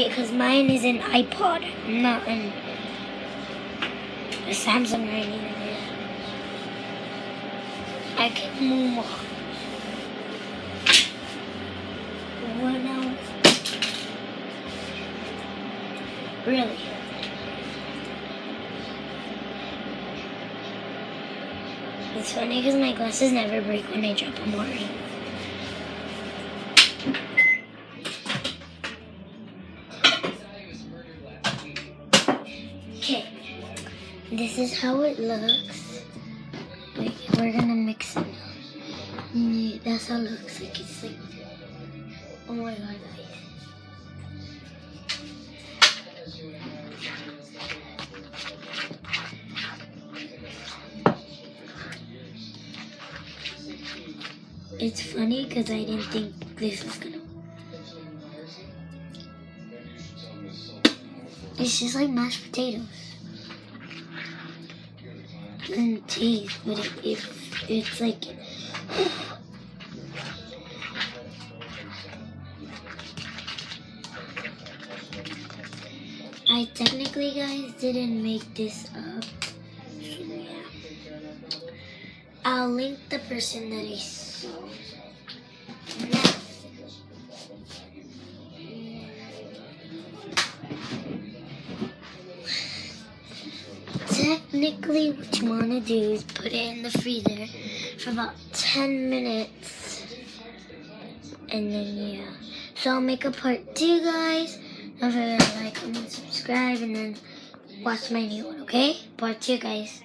Okay, because mine is an iPod, not a Samsung or anything. I can move. What now? Really? It's funny because my glasses never break when I drop them already. Okay, this is how it looks. Wait, we're gonna mix it now. Yeah, that's how it looks like. It's like, oh my god, guys. It's funny because I didn't think this was gonna. It's just like mashed potatoes and cheese, but it's like. I technically, guys, didn't make this up. So yeah. I'll link the person that I saw. Technically, what you want to do is put it in the freezer for about 10 minutes. And then, yeah. So I'll make a part 2, guys. Don't forget to like, comment, subscribe, and then watch my new one, okay? Part 2, guys.